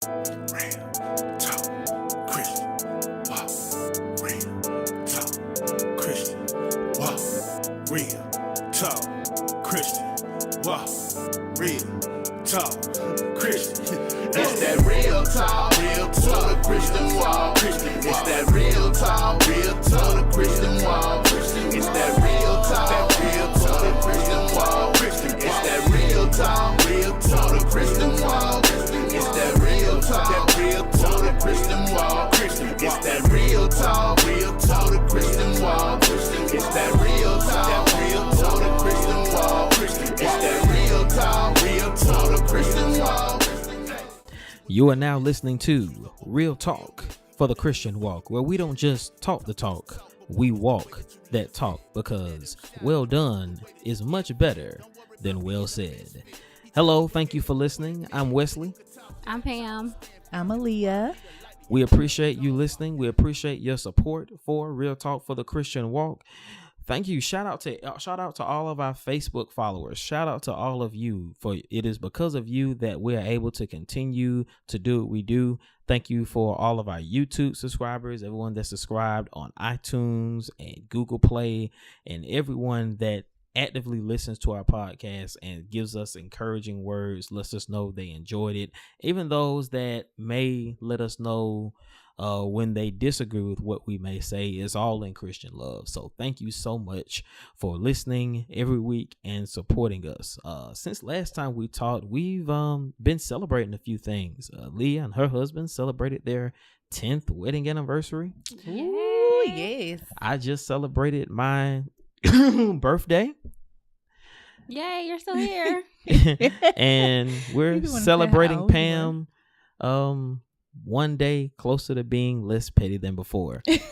Real talk, Christian walk. Real talk, Christian walk. Real talk, Christian walk. Real talk, Christian. It's that real talk, the Christian walk. It's that real talk, the Christian walk. It's that real talk, the Christian walk. It's that real talk, the Christian walk. It's that real talk, the Christian walk. It's that real talk, the Christian walk. It's that real talk, the Christian walk. It's that real talk, the Christian walk. You are now listening to Real Talk for the Christian Walk, where we don't just talk the talk, we walk that talk, because well done is much better than well said. Hello, thank you for listening. I'm Wesley. I'm Pam. I'm Aaliyah. We appreciate you listening. We appreciate your support for Real Talk for the Christian Walk. Thank you. Shout out to all of our Facebook followers. Shout out to all of you, for it is because of you that we are able to continue to do what we do. Thank you for all of our YouTube subscribers, everyone that's subscribed on iTunes and Google Play, and everyone that actively listens to our podcast and gives us encouraging words, lets us know they enjoyed it. Even those that may let us know when they disagree with what we may say, is all in Christian love. So thank you so much for listening every week and supporting us. Since last time we talked, we've been celebrating a few things. Leah and her husband celebrated their 10th wedding anniversary. Ooh, yes. I just celebrated my birthday. Yay, you're still here. And we're You wanna say how celebrating old you Pam one day closer to being less petty than before. Yes.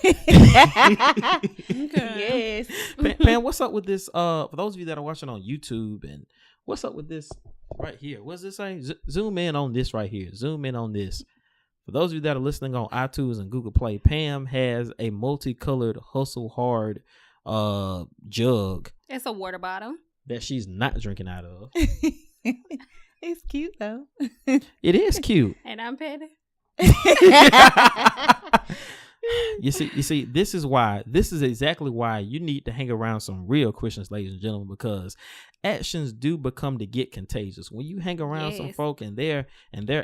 Pam, what's up with this? For those of you that are watching on YouTube, and what's up with this right here? What's this saying? Zoom in on this right here. Zoom in on this. For those of you that are listening on iTunes and Google Play, Pam has a multicolored Hustle Hard jug It's a water bottle. that she's not drinking out of. It's cute though. It is cute. And I'm petty. You see, this is exactly why you need to hang around some real Christians, ladies and gentlemen, because actions do become to get contagious. When you hang around some folk and their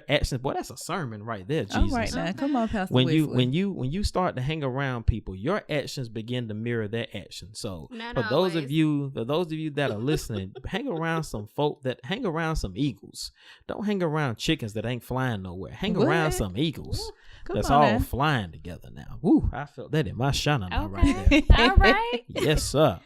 actions, boy, that's a sermon right there, Jesus. All right now, come on, Pastor When Wesley. you start to hang around people, your actions begin to mirror their actions. So Not for those of always. you that are listening, hang around some some eagles. Don't hang around chickens that ain't flying nowhere. Hang around What? some eagles. Come That's on all now. flying together now. Woo, I felt that in my shana right Okay. there. All right. Yes, sir.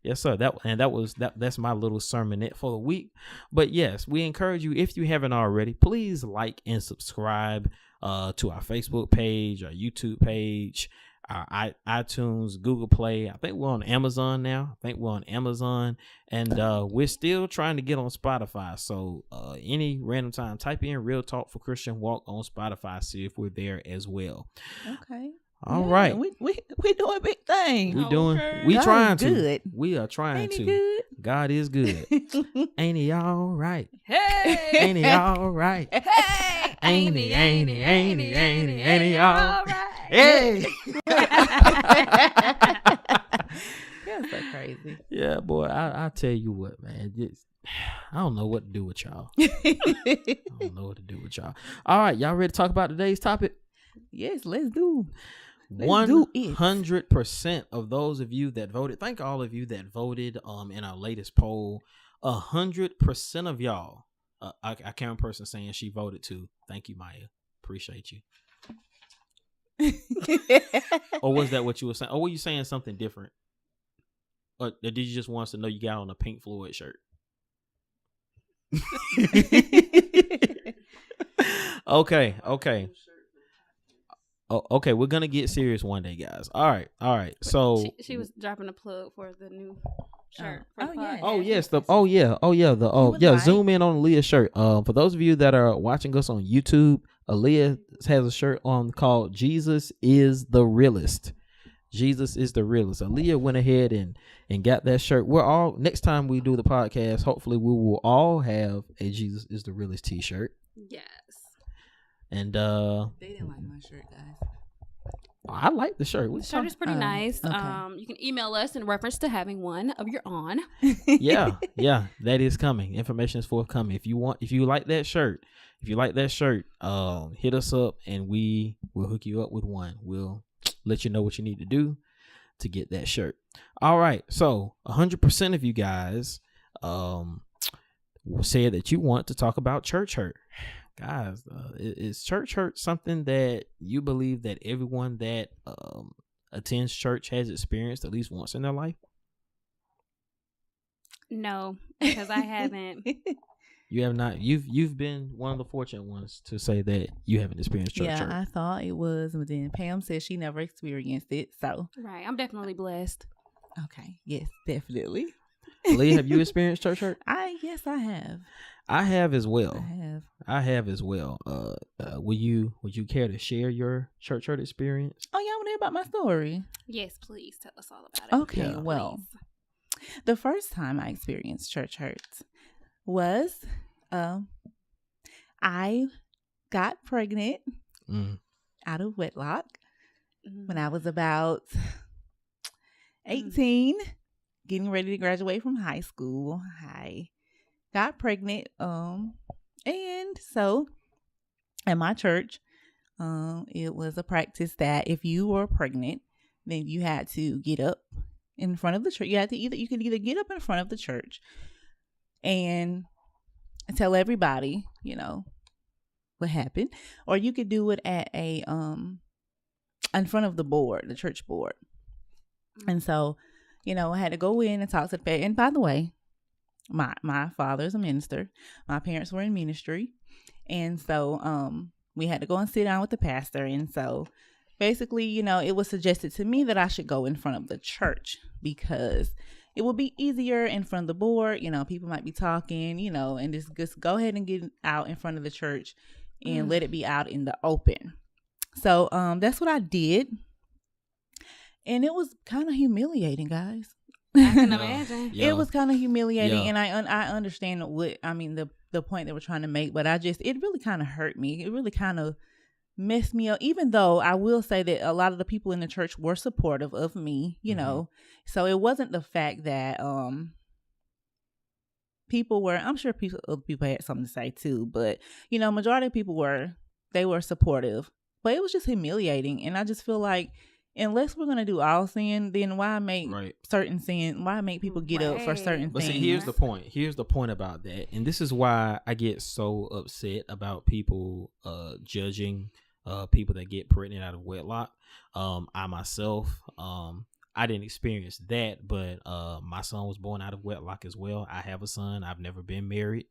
Yes, sir. That's my little sermonette for the week. But yes, we encourage you, if you haven't already, please like and subscribe to our Facebook page, our YouTube page, our iTunes, Google Play. I think we're on Amazon now. And we're still trying to get on Spotify. So any random time, type in Real Talk for Christian Walk on Spotify, see if we're there as well. Okay. All Yeah, right. We doing big things. We God trying is to. good. We are trying Ain't to. he good? God is good. Ain't he all right? Hey. Ain't he all right? Hey. Ain't he, ain't he, ain't he, ain't he, ain't he all right. Hey. That's so crazy. Yeah, boy, I tell you what, man. I don't know what to do with y'all. I don't know what to do with y'all. All right, y'all ready to talk about today's topic? Yes, let's do. Let's do it. 100% of those of you that voted, thank all of you that voted in our latest poll. 100% of y'all, I count a person saying she voted too. Thank you, Maya. Appreciate you. Or was that what you were saying? Or were you saying something different? Or did you just want us to know you got on a Pink Floyd shirt? Okay. Oh, okay, we're gonna get serious one day, guys. All right. So She was dropping a plug for the new shirt. for the yeah. podcast. Like. Zoom in on Aaliyah's shirt. For those of you that are watching us on YouTube, Aaliyah has a shirt on called "Jesus is the Realist." Jesus is the realist. Aaliyah went ahead and got that shirt. We're all, next time we do the podcast, hopefully we will all have a Jesus is the Realist t-shirt. Yes. And They didn't like my shirt, guys. I like the shirt. The shirt is pretty nice. okay. You can email us in reference to having one of your own. yeah, that is coming. Information is forthcoming. If you like that shirt, hit us up and we will hook you up with one. We'll let you know what you need to do to get that shirt. All right. So 100% of you guys said that you want to talk about church hurt. Guys, is church hurt something that you believe that everyone that attends church has experienced at least once in their life? No, because I haven't. You have not. You've been one of the fortunate ones to say that you haven't experienced church hurt. I thought it was, but then Pam said she never experienced it. So Right, I'm definitely blessed. okay, yes, definitely. Lee, have you experienced church hurt? Yes, I have. I have as well. I have. Would you care to share your church hurt experience? Oh, y'all want to hear about my story? Yes, please tell us all about it. Okay, Yeah. well, Please. the first time I experienced church hurt was I got pregnant out of wedlock when I was about 18, getting ready to graduate from high school. I got pregnant, and so at my church, it was a practice that if you were pregnant, then you had to get up in front of the church. You could either get up in front of the church and tell everybody, what happened, or you could do it at a in front of the church board. And so, I had to go in and talk to the parents. And by the way, my father's a minister. My parents were in ministry. And so we had to go and sit down with the pastor. And so basically, it was suggested to me that I should go in front of the church because it would be easier in front of the board. People might be talking, and just go ahead and get out in front of the church and let it be out in the open. So that's what I did. And it was kind of humiliating, guys. I can imagine. Yeah. It was kind of humiliating, Yeah. and I understand the point they were trying to make, but it really kind of hurt me. It really kind of messed me up, even though I will say that a lot of the people in the church were supportive of me, so it wasn't the fact that people were, I'm sure other people had something to say too, but majority of people were supportive, but it was just humiliating. And I just feel like, unless we're going to do all sin, then why make certain sin? Why make people get up for certain But things? see, here's the point. Here's the point about that. And this is why I get so upset about people judging people that get pregnant out of wedlock. I myself, I didn't experience that, but my son was born out of wedlock as well. I have a son. I've never been married.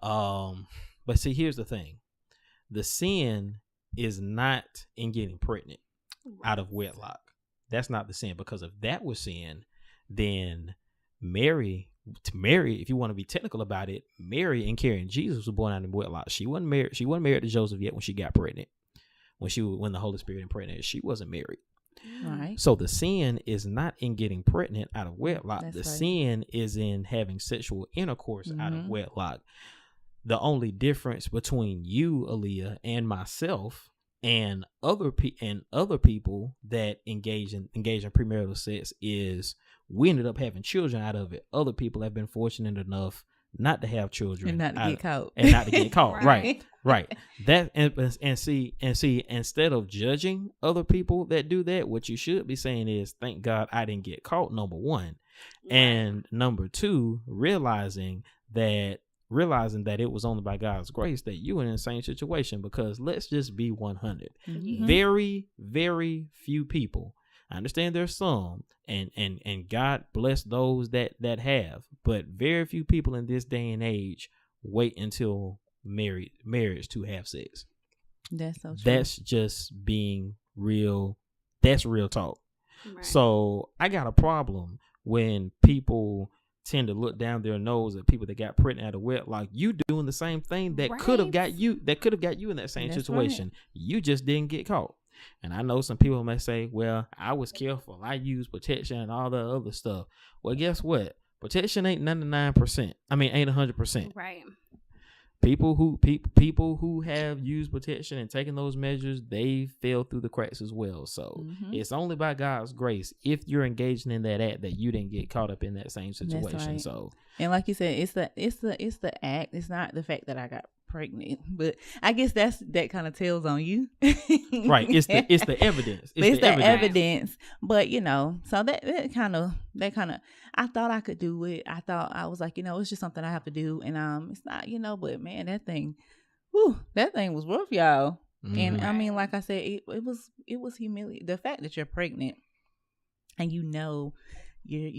But see, here's the thing. The sin is not in getting pregnant out of wedlock. That's not the sin, because if that was sin, then Mary, if you want to be technical about it, Mary and carrying Jesus was born out of wedlock. She wasn't married to Joseph yet when she got pregnant. When the Holy Spirit impregnated, she wasn't married. Right. So the sin is not in getting pregnant out of wedlock. That's the right. sin is in having sexual intercourse out of wedlock. The only difference between you, Aaliyah, and myself and other people that engage in premarital sex is we ended up having children out of it. Other people have been fortunate enough not to have children And not to get caught. And not to get caught. Right. Right. That and see, instead of judging other people that do that, what you should be saying is, thank God I didn't get caught, number one. And number two, realizing that it was only by God's grace that you were in the same situation, because let's just be 100. Mhm. Very, very few people. I understand there's some, and God bless those that have, but very few people in this day and age wait until marriage to have sex. That's so true. That's just being real. That's real talk. Right. So I got a problem when people tend to look down their nose at people that got pregnant out of wedlock. You doing the same thing that could have got you in that same That's situation. right. You just didn't get caught. And I know some people may say, well, I was careful. I used protection and all the other stuff. Well, guess what? Protection ain't 99%. Ain't 100%. Right. people who have used protection and taken those measures, they fell through the cracks as well. So it's only by God's grace, if you're engaging in that act, that you didn't get caught up in that same situation. Right. So, and like you said, it's the act. It's not the fact that I got pregnant, but I guess that kind of tells on you. Right. It's the evidence. It's the evidence. But so that kind of I thought I could do it. I was like, it's just something I have to do, and it's not, but man, that thing was rough, y'all. And I mean, like I said, it was humiliating. The fact that you're pregnant and you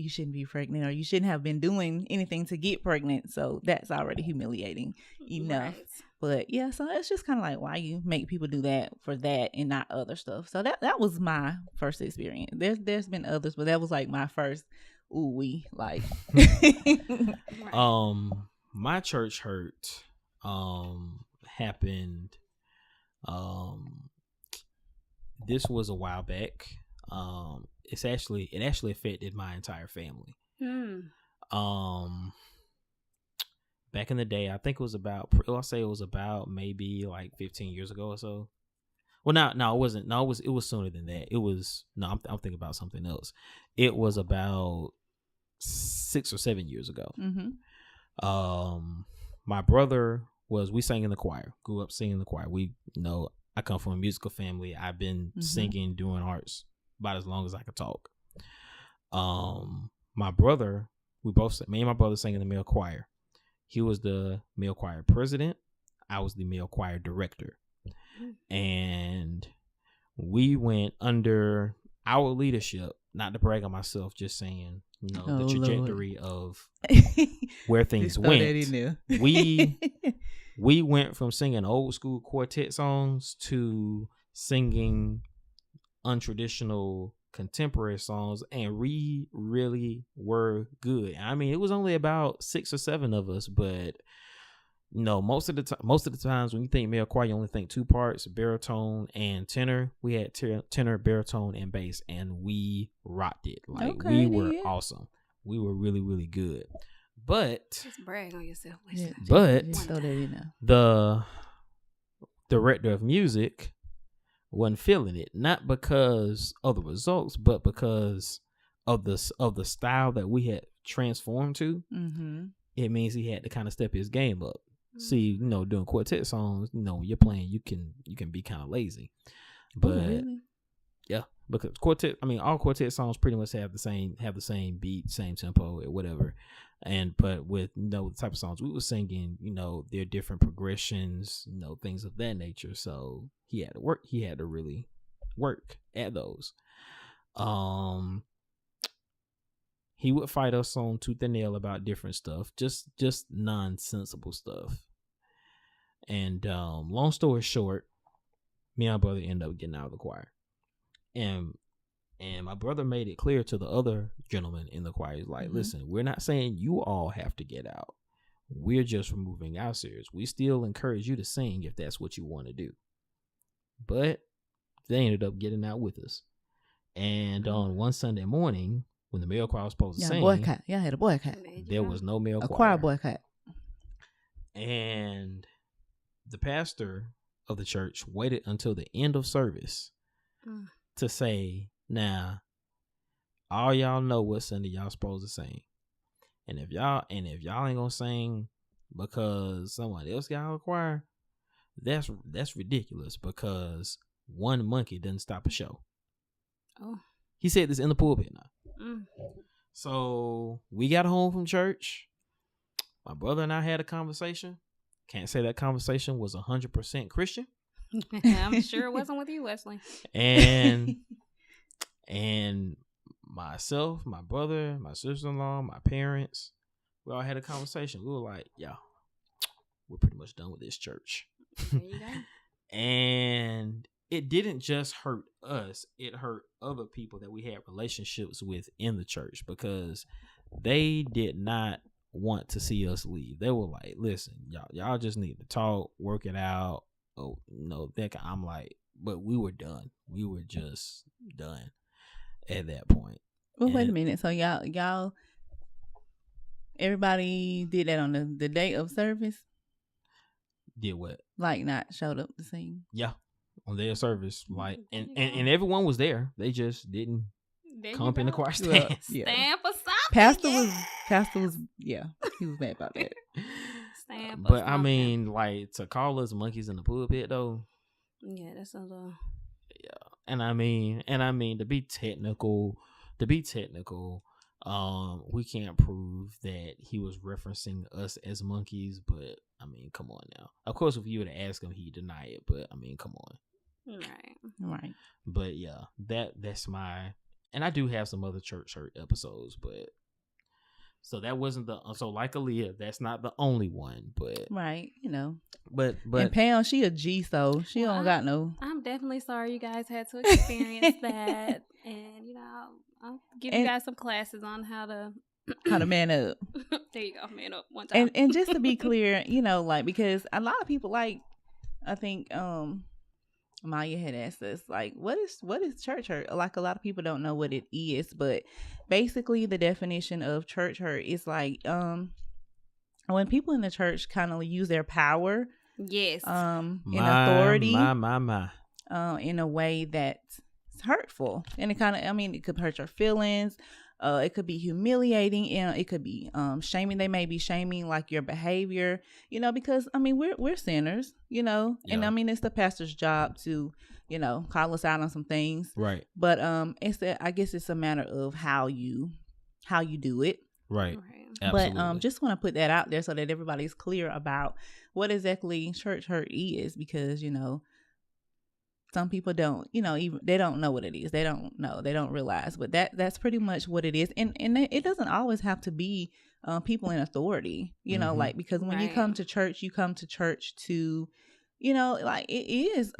shouldn't be pregnant, or you shouldn't have been doing anything to get pregnant, so that's already humiliating enough. Right. But yeah, so it's just kind of like, why you make people do that for that and not other stuff. So that was my first experience. There's been others, but that was like my first like my church hurt happened this was a while back. It actually affected my entire family. Back in the day, I think it was about maybe like 15 years ago or so. Well, no, it wasn't. No, it was sooner than that. I'm thinking about something else. It was about 6 or 7 years ago. My brother we sang in the choir, grew up singing in the choir. I come from a musical family. I've been singing, doing arts about as long as I could talk. My brother, me and my brother sang in the male choir. He was the male choir president. I was the male choir director. And we went under our leadership, not to brag on myself, just saying, the trajectory of where things went. We went from singing old school quartet songs to singing untraditional contemporary songs, and we really were good. I mean, it was only about 6 or 7 of us, but most of the times when you think male choir, you only think 2 parts, baritone and tenor. We had tenor, baritone, and bass, and we rocked it. Like, we were awesome. We were really, really good. But just brag on yourself. The director of music wasn't feeling it, not because of the results, but because of the style that we had transformed to. It means he had to kind of step his game up. See, doing quartet songs, when you're playing, you can be kind of lazy. But yeah, because all quartet songs pretty much have the same beat, same tempo, or whatever. But with the type of songs we were singing, there are different progressions, things of that nature. So he had to really work at those. He would fight us on tooth and nail about different stuff, just nonsensical stuff. And long story short, me and my brother ended up getting out of the choir. And my brother made it clear to the other gentleman in the choir, he's like, listen, we're not saying you all have to get out. We're just removing our series. We still encourage you to sing if that's what you want to do. But they ended up getting out with us. And on one Sunday morning, when the male choir was supposed to sing, boycott. Y'all had a boycott. There was no male choir. A choir boycott. And the pastor of the church waited until the end of service to say, now, all y'all know what Sunday y'all supposed to sing. And if y'all ain't gonna sing because someone else got out of the choir, that's ridiculous, because one monkey doesn't stop a show. Oh. He said this in the pulpit now. So we got home from church. My brother and I had a conversation. Can't say that conversation was 100% Christian. I'm sure it wasn't with you, Wesley. And myself, my brother, my sister-in-law, my parents, we all had a conversation. We were like, yeah, we're pretty much done with this church. There you go. And it didn't just hurt us. It hurt other people that we had relationships with in the church, because they did not want to see us leave. They were like, listen, y'all just need to talk, work it out. Oh, I'm like, but we were done. We were just done at that point. Well, wait a minute. So y'all, everybody did that on the day of service? Did what? Like not showed up to sing. Yeah, on their service. Like, and everyone was there. They just didn't come up in the choir stand. Yeah. Stand for something. Pastor was yeah, he was mad about that. Stand for But I something. mean, like, to call us monkeys in the pulpit though. Yeah, that's a little. And I mean to be technical, we can't prove that he was referencing us as monkeys, but I mean, come on now. Of course, if you were to ask him, he'd deny it, but I mean, come on. Right. But yeah, that's my, and I do have some other church hurt episodes, but so that wasn't so like Aaliyah, that's not the only one, but Right, you know. But and Pam, she a G, so she Well, don't got no. I'm definitely sorry you guys had to experience that, and I'll give you guys some classes on how to Man up. there you go, man up one time. And just to be clear, you know, like, because a lot of people, like, I think Maya had asked us, like, what is church hurt? Like, a lot of people don't know what it is, but basically the definition of church hurt is like when people in the church kind of use their power, yes, in authority, in a way that's hurtful, and it kind of, I mean, it could hurt your feelings. It could be humiliating, and it could be shaming. They may be shaming like your behavior, you know, because I mean we're sinners, you know, and I mean it's the pastor's job to, you know, call us out on some things, right? But I guess it's a matter of how you do it, right? Absolutely. But just want to put that out there so that everybody's clear about what exactly church hurt is, because you know, some people don't, you know, even they don't know what it is. They don't know. They don't realize. But that's pretty much what it is. And it doesn't always have to be people in authority, you know, like, because when you come to church to, you know, like, it is,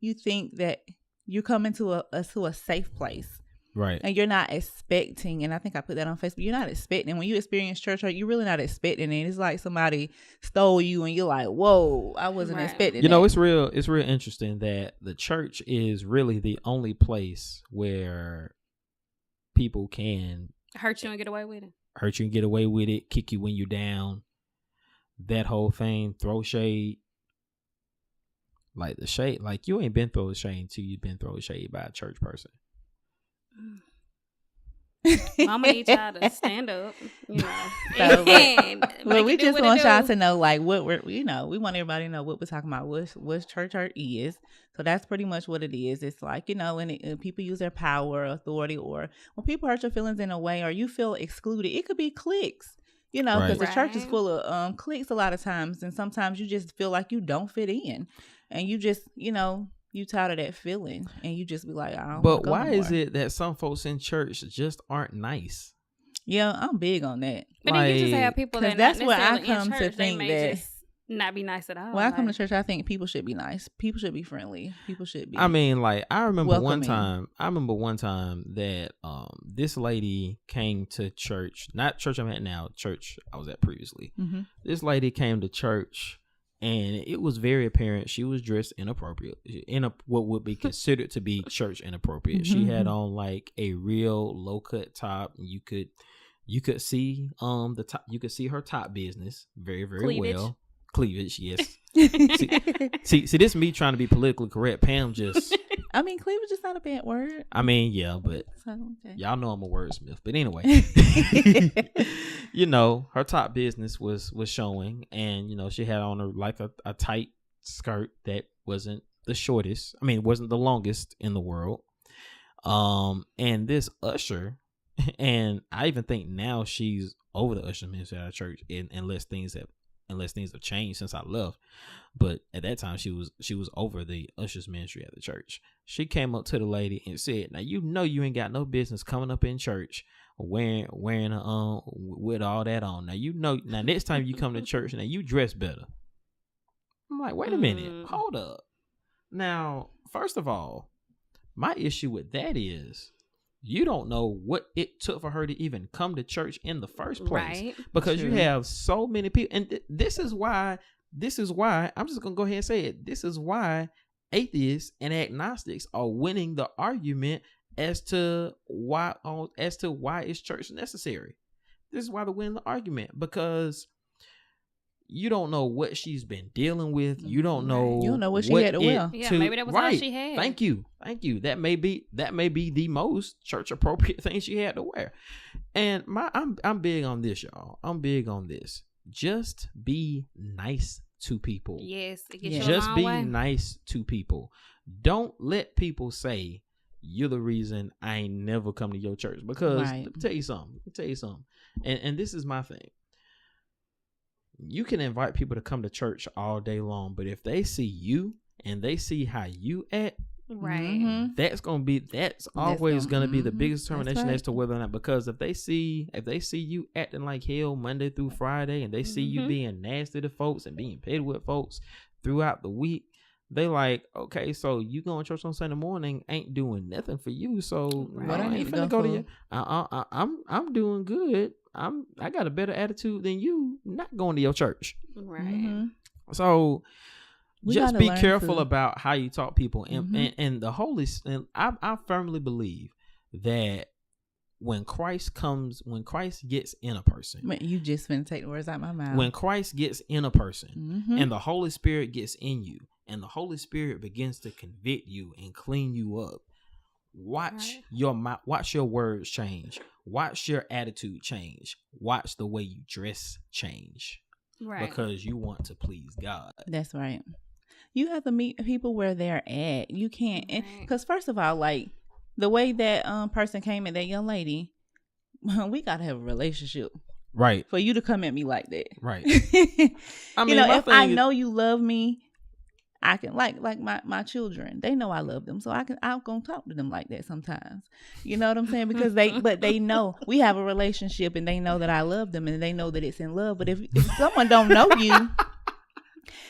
you think that you're coming to a safe place. Right. And you're not expecting, and I think I put that on Facebook, you're not expecting, when you experience church hurt, you're really not expecting it. It's like somebody stole you and you're like, whoa, I wasn't expecting You that. know, it's real interesting that the church is really the only place where people can hurt you and get away with it. Kick you when you're down, that whole thing, throw shade. Like the shade, like you ain't been throwing shade until you've been throwing shade by a church person. Mama need y'all to stand up, you know. Well, we just want y'all to know, like, what we're, you know, we want everybody to know what we're talking about, what church hurt is. So that's pretty much what it is. It's like, you know, when people use their power, authority, or when people hurt your feelings in a way, or you feel excluded. It could be cliques, you know, because the church is full of cliques a lot of times, and sometimes you just feel like you don't fit in, and you just, you know, you tired of that feeling, and you just be like, I don't. But why is it that some folks in church just aren't nice? Yeah, I'm big on that. But then you just have people that that's where I in come church, to think that just not be nice at all. When I come to church, I think people should be nice. People should be friendly. People should be. I mean, like, I remember welcoming. one time that this lady came to church, not church I'm at now, church I was at previously. Mm-hmm. This lady came to church, and it was very apparent she was dressed inappropriate, in what would be considered to be church inappropriate. Mm-hmm. She had on like a real low cut top, and you could see the top. You could see her top business very Cleavage. well. Cleavage, yes. see, this is me trying to be politically correct. Pam just. I mean, cleavage is not a bad word. I mean, yeah, but So, okay. y'all know I'm a wordsmith. But anyway, you know, her top business was showing, and you know, she had on a tight skirt that wasn't the shortest. I mean, it wasn't the longest in the world. And this usher, and I even think now she's over the usher ministry at our church, unless things have changed since I left. But at that time, she was over the ushers ministry at the church. She came up to the lady and said, "Now you know you ain't got no business coming up in church wearing with all that on. Now you know. Now next time you come to church, now you dress better." I'm like, wait a minute, hold up. Now, first of all, my issue with that is, you don't know what it took for her to even come to church in the first place. Right. Because True. you have so many people. And this is why, I'm just going to go ahead and say it. This is why atheists and agnostics are winning the argument as to why is church necessary. This is why they're winning the argument. Because You don't know what she's been dealing with. You don't know. You don't know what she had to wear. Yeah, maybe that was all she had. Thank you. That may be the most church appropriate thing she had to wear. And I'm big on this, y'all. I'm big on this. Just be nice to people. Yes, it gets you a Just long be way. nice to people. Don't let people say you're the reason I ain't never come to your church. Because Right. let me tell you something. And this is my thing. You can invite people to come to church all day long, but if they see you and they see how you act, Right. Mhm. that's always gonna be the biggest That's determination right. as to whether or not, because if they see you acting like hell Monday through Friday and they see you Mhm. being nasty to folks and being petty with folks throughout the week, they like, okay, so you going to church on Sunday morning ain't doing nothing for you. So Right. What I I need ain't to finna go go to for? you. I'm doing good. I got a better attitude than you. Not going to your church. Right. Mhm. So We just gotta be learn careful to- about how you talk people, and Mhm. and the Holy. And I firmly believe that when Christ gets in a person, Man, you just finna take the words out my mouth. when Christ gets in a person, Mhm. and the Holy Spirit gets in you, and the Holy Spirit begins to convict you and clean you up, watch Right. your words change, watch your attitude change, watch the way you dress change, Right. because you want to please God. That's right. You have to meet people where they're at. You can't, Right. because first of all, like the way that person came at that young lady, we gotta have a relationship Right, for you to come at me like that. right. I I mean, you know, my if I thing is- know you love me, I can like my children. They know I love them, so I'm gonna talk to them like that sometimes. You know what I'm saying? Because they know we have a relationship, and they know that I love them, and they know that it's in love. But if someone don't know you,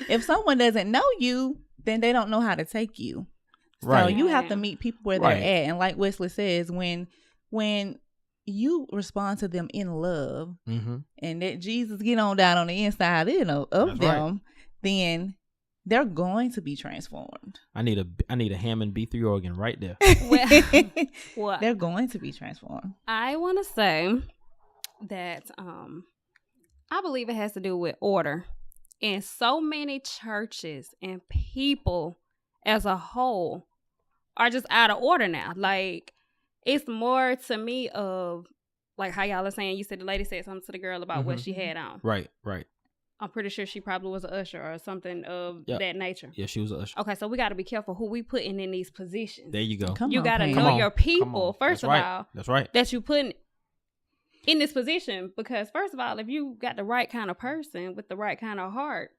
if someone doesn't know you, then they don't know how to take you. So Right. you have to meet people where Right. they're at, and like Wesley says, when you respond to them in love, Mm-hmm. and that Jesus get on down on the inside, of That's right. them, then they're going to be transformed. I need a Hammond B3 organ right there. Well, well, They're going to be transformed. I want to say that I believe it has to do with order. And so many churches and people as a whole are just out of order now. Like, it's more to me of, like how y'all are saying, you said the lady said something to the girl about what Mhm. she had on. Right. I'm pretty sure she probably was an usher or something of Yep. that nature. Yeah, she was a usher. Okay, so we got to be careful who we putting in these positions. There you go. Come You on, got to Pam. Come know on. your Come people, on. first That's of right. all, That's right. that you put in this position. Because first of all, if you got the right kind of person with the right kind of heart,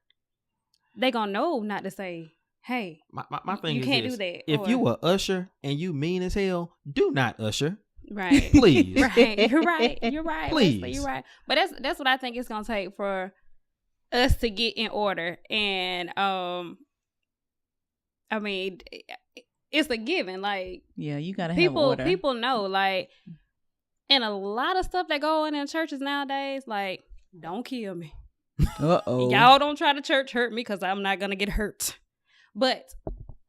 they gonna know not to say, hey, My thing you is can't this. do that. If or- you a usher and you mean as hell, do not usher. right, Please. right, you're right, Please. Wesley, you're right. But that's what I think it's gonna take for us to get in order. And I mean, it's a given. Like, Yeah, you gotta have order. people know, like, and a lot of stuff that go on in churches nowadays, like, don't kill me. Uh-oh. Y'all don't try to church hurt me, because I'm not gonna get hurt. But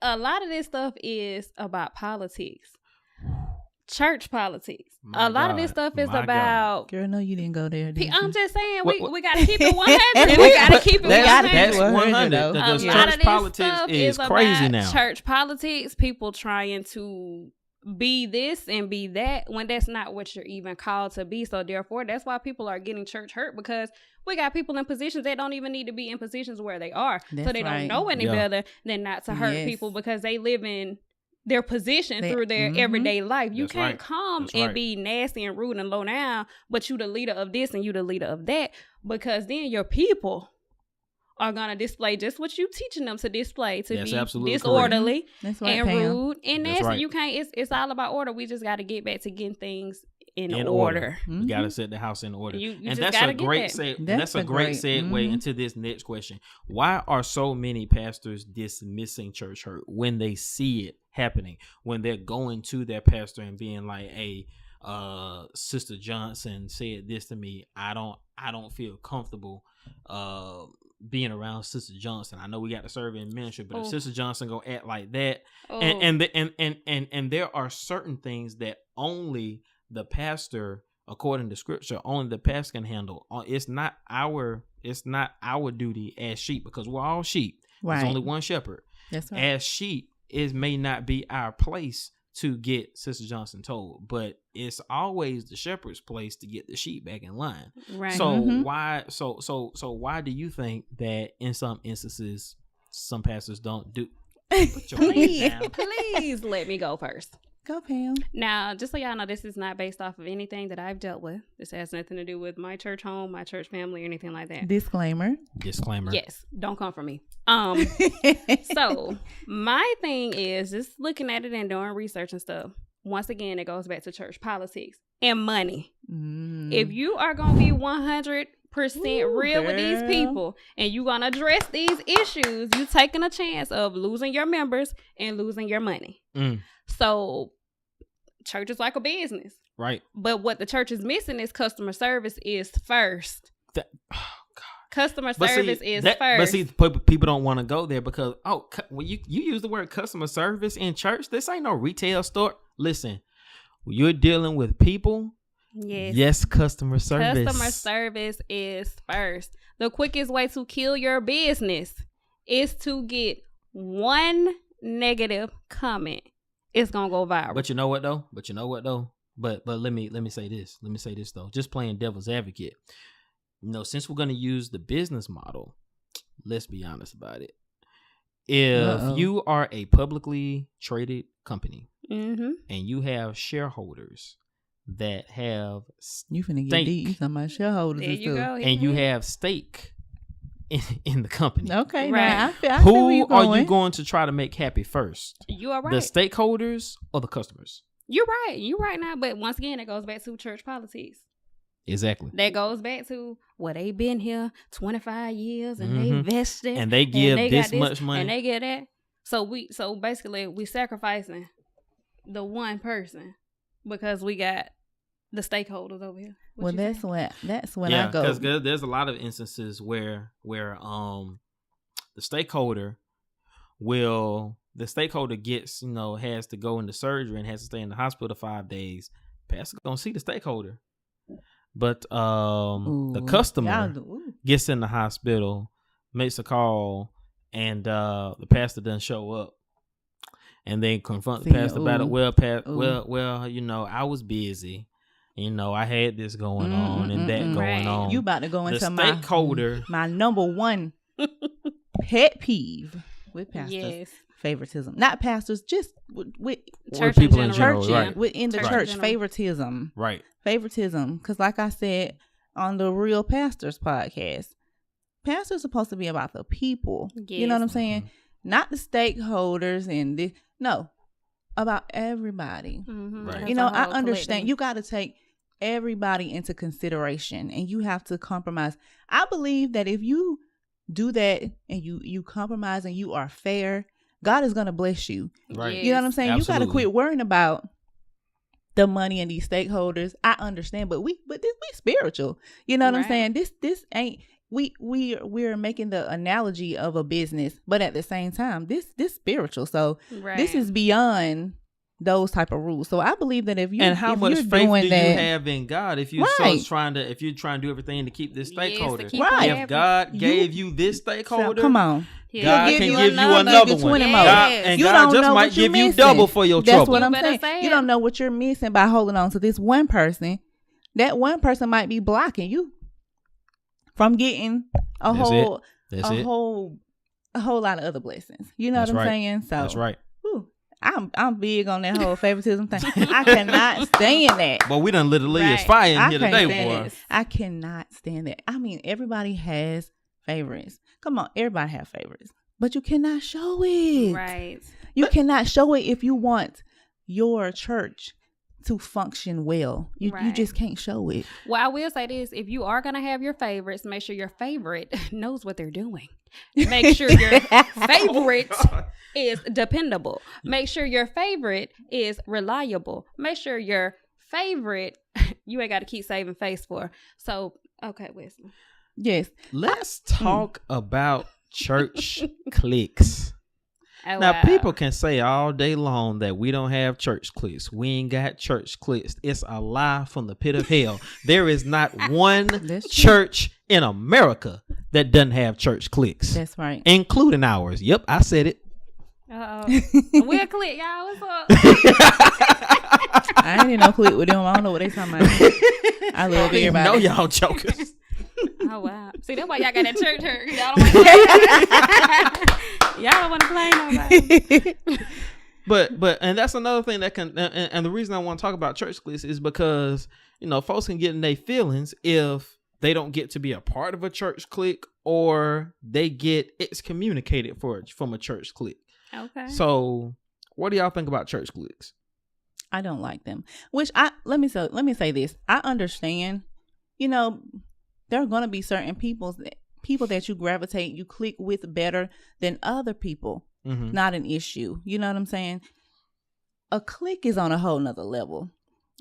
a lot of this stuff is about politics, church politics. My a lot of God. this stuff is My about. Girl, no, you didn't go there. Did I'm you? just saying, What- we gotta keep it 100. We gotta keep it 100. That's 100. though. The A church lot of this politics stuff is about crazy now. Church politics, people trying to be this and be that when that's not what you're even called to be. So therefore, that's why people are getting church hurt, because we got people in positions that don't even need to be in positions where they are. So That's they right. don't know any Yeah. better than not to hurt Yes. people, because they live in their position They- through their Mhm. everyday life. You That's can't right. come That's and right. be nasty and rude and low down, but you the leader of this and you the leader of that, because then your people are gonna display just what you teaching them to display, to That's be absolutely correct. disorderly That's right, and Pam. rude and That's nasty. right. You can't. It's all about order. We just got to get back to getting things in In order. We Mhm. gotta set the house in order. You And just that's gotta a get great that. that's a great segue mhm. into this next question. Why are so many pastors dismissing church hurt when they see it happening? When they're going to their pastor and being like, "Hey, Sister Johnson said this to me. I don't feel comfortable being around Sister Johnson. I know we got to serve in ministry, but if Oh. Sister Johnson go act like that," Oh, and there are certain things that only the pastor, according to scripture, only the pastor can handle. It's not our It's not our duty as sheep, because we're all sheep. Right. There's only one shepherd. That's right. As sheep, it may not be our place to get Sister Johnson told, but it's always the shepherd's place to get the sheep back in line. Right. So Mhm. why? So why do you think that in some instances some pastors don't do? Put your please, hand down. please let me go first. Go, Pam. Now, just so y'all know, this is not based off of anything that I've dealt with. This has nothing to do with my church home, my church family, or anything like that. Disclaimer. Disclaimer. Yes, don't come for me. So my thing is just looking at it and doing research and stuff. Once again, it goes back to church politics and money. Mm. If you are gonna be 100% Ooh, real with these girl. people and you gonna address these issues, you taking a chance of losing your members and losing your money. Mm, So church is like a business. right. But what the church is missing is customer service is first. That, Customer but service see, is that, first. but see, people don't want to go there because when you use the word customer service in church, this ain't no retail store. Listen, when you're dealing with people. Yes, customer service. Customer service is first. The quickest way to kill your business is to get one negative comment. It's gonna go viral. But you know what though? But let me say this. Let me say this though. Just playing devil's advocate. You know, since we're gonna use the business model, let's be honest about it. If you are a publicly traded company Mm-hmm. and you have shareholders that have You finna get Stake. deep. You talking about shareholders There and you stuff. go. and you have stake in the company, Okay, Right. now I feel where who you're are going. you going to try to make happy first? You are right. The stakeholders or the customers? You're right. You're right now. But once again, it goes back to church politics. Exactly. That goes back to they've been here 25 years and they Mhm. vested And they give they this got much money. and they get that. So basically we sacrificing the one person because we got the stakeholders over here. What Well, you say? that's when yeah, I go. because there's a lot of instances where the stakeholder gets, has to go into surgery and has to stay in the hospital 5 days. Pastor gonna see the stakeholder, but the Ooh, customer y'all ooh. gets in the hospital, makes a call, and the pastor doesn't show up. And they confront the See, pastor about it. ooh. Well, I was busy. I had this going on and that going Right. on. You about to go the into stakeholder. my number one pet peeve with pastors. Yes. Favoritism. Not pastors, just with Church people in in general. general, church, right? within the Church in church. general. Favoritism. Right. Favoritism. Because like I said on the Real Pastors podcast, pastors supposed to be about the people. You know what I'm Yes. saying? Not the stakeholders and the no, about everybody. Mm-hmm. Right. You know, I understand. You got to take everybody into consideration and you have to compromise. I believe that if you do that and you compromise and you are fair, God is going to bless you. Right. You know what I'm saying? You got to Absolutely. quit worrying about the money and these stakeholders. I understand, but we spiritual. You know what I'm Right. saying? This ain't we're making the analogy of a business, but at the same time, this spiritual. So Right. this is beyond those type of rules. So I believe that if you And how if much you're faith doing do that, you have in God if you're Right. trying to do everything to keep this Yes, to stakeholder? keep Right. If God You- gave you this so, stakeholder, come on. God He'll can give give you you another, another give you one. 20 more. God, Yes. and You God don't just know might what you're give you missing. double for your That's trouble. what I'm You better saying. say You it. don't know what you're missing by holding on to this one person. That one person might be blocking you from getting a That's whole That's a it. whole lot of other blessings. You know That's what I'm right. saying? So That's right. whew, I'm big on that whole favoritism thing. I cannot stand that. But we done literally is Right. fire in I here can't today, stand boy. it. I cannot stand that. I mean, everybody has favorites. Come on, everybody have favorites. But you cannot show it. Right. You cannot show it if you want your church to function well. You Right. just can't show it. Well, I will say this: if you are gonna have your favorites, make sure your favorite knows what they're doing. Make sure your favorite is dependable. Make sure your favorite is reliable. Make sure your favorite you ain't got to keep saving face for. So, okay, Wesley. Yes. Let's talk about church cliques. Oh, Now, wow. people can say all day long that we don't have church cliques. We ain't got church cliques. It's a lie from the pit of hell. There is not one That's true. church in America that doesn't have church cliques, That's right. including ours. Yep, I said it. We'll click, y'all. What's up? I ain't in no clique with them. I don't know what they talking about. I love everybody. No, y'all jokers. Oh wow! See, that's why y'all got that church hurt. Y'all don't want to play nobody. But and that's another thing that can and the reason I want to talk about church cliques is because folks can get in their feelings if they don't get to be a part of a church clique or they get excommunicated from a church clique. Okay. So, what do y'all think about church cliques? I don't like them. Which let me say this. I understand. There are going to be certain people that you gravitate, you click with better than other people. Mm-hmm. Not an issue. You know what I'm saying? A clique is on a whole nother level.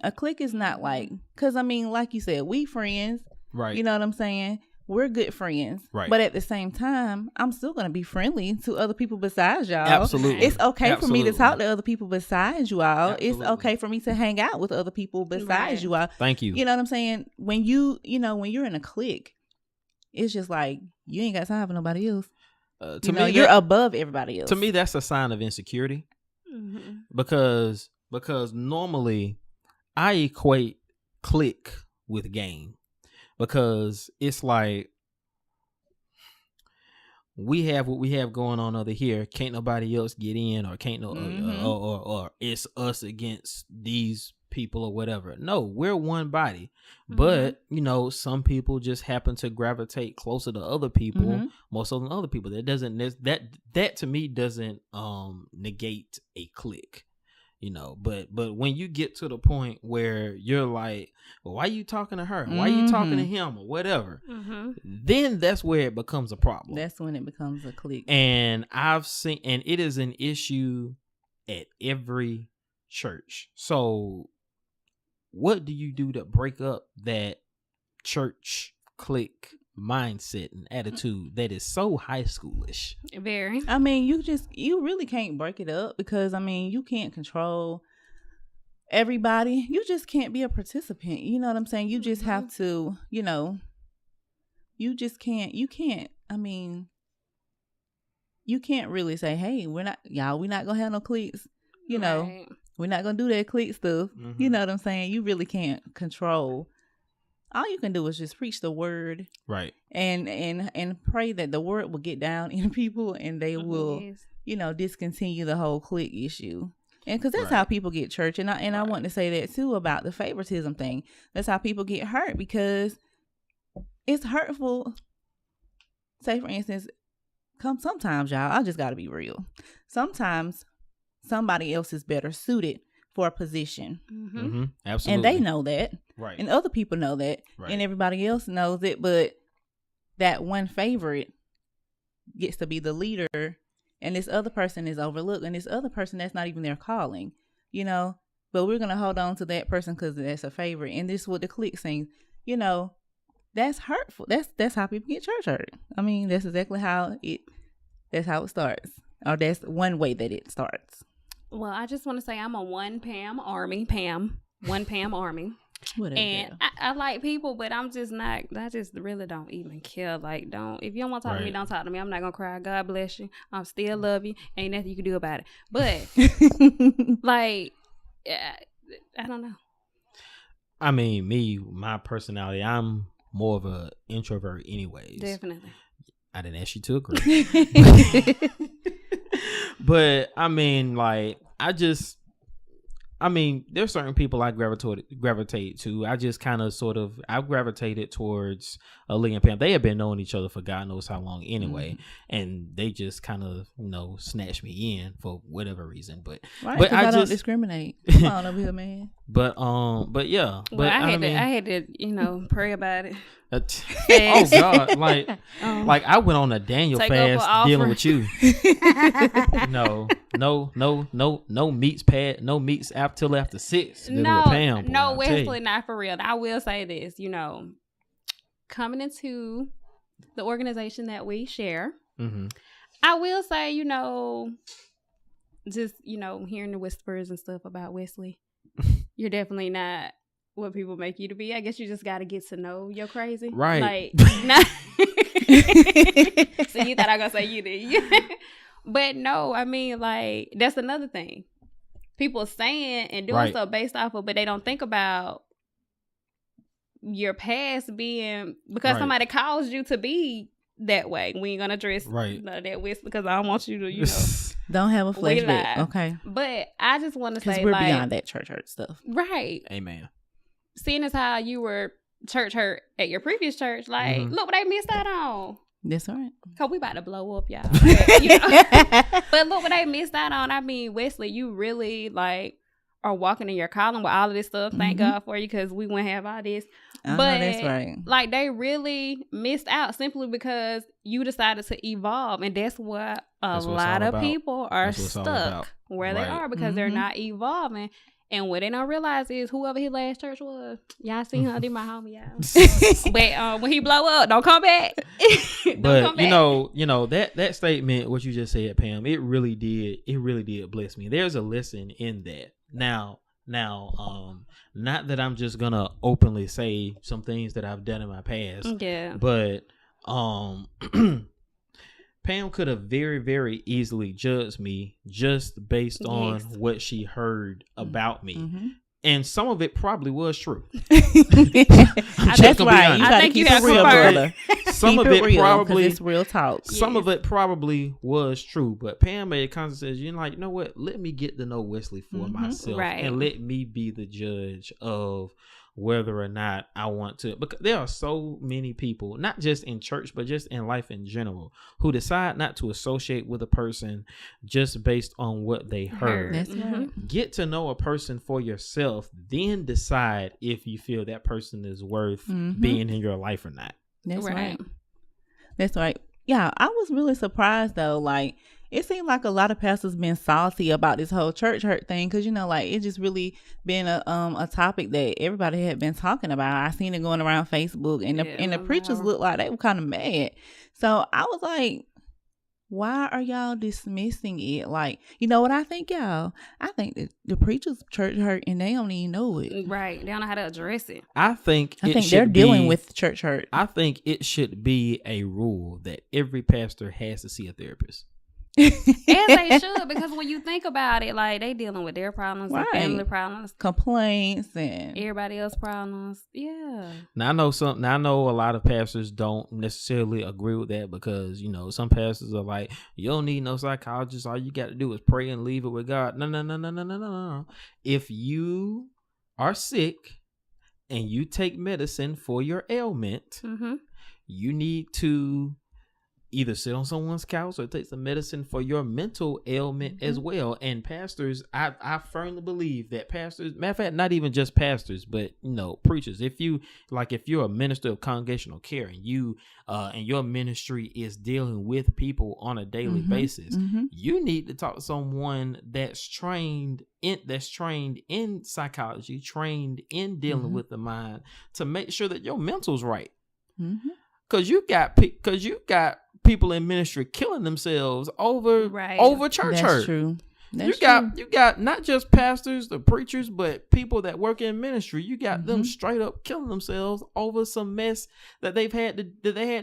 A clique is not like, because like you said, we friends. Right. You know what I'm saying? We're good friends. Right. But at the same time, I'm still going to be friendly to other people besides y'all. Absolutely. It's okay for me to Absolutely. talk to other people besides you all. Absolutely. It's okay for me to hang out with other people besides Right. you all. Thank you. You know what I'm saying? When when you're in a clique, it's just like you ain't got time for nobody else. To me, you're above everybody else. To me, that's a sign of insecurity Mm-hmm. because normally I equate clique with game because it's like we have what we have going on over here. Can't nobody else get in, or can't or it's us against these people or whatever. No, we're one body. But some people just happen to gravitate closer to other people more so than other people. That doesn't that to me doesn't negate a clique. But when you get to the point where you're like, well, why are you talking to her? Why are you talking to him or whatever? Then that's where it becomes a problem. That's when it becomes a clique. And I've seen, and it is an issue at every church. So what do you do to break up that church clique mindset and attitude that is so high schoolish? Very. You really can't break it up because you can't control everybody. You just can't be a participant. You know what I'm saying? You just have to, you just can't, you can't really say, hey, we're not gonna have no cliques. Right. We're not gonna do that clique stuff. You know what I'm saying? You really can't control. All you can do is just preach the word, right? And pray that the word will get down in people and they will, discontinue the whole clique issue. And because that's how people get church. And I want to say that too about the favoritism thing. That's how people get hurt because it's hurtful. Say for instance, sometimes y'all, I just got to be real. Sometimes somebody else is better suited for a position. Absolutely. And they know that. Right. And other people know that. Right. And everybody else knows it. But that one favorite gets to be the leader. And this other person is overlooked. And this other person, that's not even their calling. But we're going to hold on to that person because that's a favorite. And this is what the clique sings. That's hurtful. That's how people get church hurt. That's exactly how it starts. Or that's one way that it starts. Well, I just want to say I'm a one Pam army. Whatever. And I like people, but I'm just not. I just really don't even care. Like, if you don't want to talk to me, don't talk to me. I'm not gonna cry. God bless you. I still love you. Ain't nothing you can do about it. But I don't know. My personality, I'm more of an introvert, anyways. Definitely. I didn't ask you to agree. But there's certain people I gravitate to. I just kind of I gravitated towards Lee and Pam. They have been knowing each other for God knows how long anyway. And they just kind of, snatched me in for whatever reason. But I don't discriminate. Come on over here, man. But yeah. Well, I had to pray about it. Oh God! Like I went on a Daniel fast dealing with you. No meats till after 6. No, Wesley, not for real. I will say this, coming into the organization that we share, I will say, just hearing the whispers and stuff about Wesley, you're definitely not what people make you to be. I guess you just got to get to know you're crazy. Right. Like, So you thought I was gonna say you did. But no, I mean, like, that's another thing. People saying and doing Right. stuff based off of, but they don't think about your past being because Right. somebody caused you to be that way. We ain't gonna address Right. none of that with because I don't want you to, you know. Don't have a We flashback. lie. Okay. But I just want to Because say, we're like, beyond that church hurt stuff. right. Amen. Seeing as how you were church hurt at your previous church, like, Mhm. look what they missed out on. That's all right. Cause we about to blow up, y'all. But, you know, but look what they missed out on. I mean, Wesley, you really like are walking in your calling with all of this stuff. Thank Mhm. God for you, because we wouldn't have all this. I But know that's right. like they really missed out simply because you decided to evolve, and that's what a That's what it's lot all of about. people are That's what it's all stuck about. where they Right. are because they're Mhm. not evolving. And what they don't realize is whoever his last church was, y'all see him, they my homie, y'all. But when he blow up, don't come back. Don't But come you back. know that statement, what you just said, Pam, it really did bless me. There's a lesson in that. Now, not that I'm just gonna openly say some things that I've done in my past, Yeah. but Pam could have very, very easily judged me just based on Yes. what she heard about me. Mhm. And some of it probably was true. That's just gonna be right. honest. You I gotta think you keep it have real, some brother. Some Keep of it real, 'cause probably it's real talk. Some of it probably was true, but Pam made a conscious decision. You're like, you know what? Let me get to know Wesley for Mhm. myself, Right. and let me be the judge of whether or not I want to. Because there are so many people, not just in church, but just in life in general, who decide not to associate with a person just based on what they heard. That's Mhm. right. Get to know a person for yourself, then decide if you feel that person is worth Mhm. being in your life or not. That's Right. right. That's right. Yeah, I was really surprised though. Like, it seemed like a lot of pastors been salty about this whole church hurt thing because like it just really been a topic that everybody had been talking about. I seen it going around Facebook, and the Yeah, and the it was preachers viral. looked like they were kind of mad. So I was like, why are y'all dismissing it? Like, you know what I think, y'all? I think that the preachers church hurt and they don't even know it. Right. They don't know how to address it. I think I it think should they're dealing be- with church hurt. I think it should be a rule that every pastor has to see a therapist. As they should, because when you think about it, like they dealing with their problems, Right. their family problems, Complaints and everybody else problems. Yeah. Now I know a lot of pastors don't necessarily agree with that because, you know, some pastors are like, you don't need no psychologist. All you got to do is pray and leave it with God. No. If you are sick and you take medicine for your ailment, Mm-hmm. you need to either sit on someone's couch or take some medicine for your mental ailment as well. And pastors, I firmly believe that pastors, matter of fact, not even just pastors, but, you know, preachers, if you're a minister of congregational care and you and your ministry is dealing with people on a daily basis, you need to talk to someone that's trained in psychology, trained in dealing with the mind, to make sure that your mental's right. Cause you got people in ministry killing themselves over church That's hurt. true. That's You got not just pastors, the preachers, but people that work in ministry. You got them straight up killing themselves over some mess that they had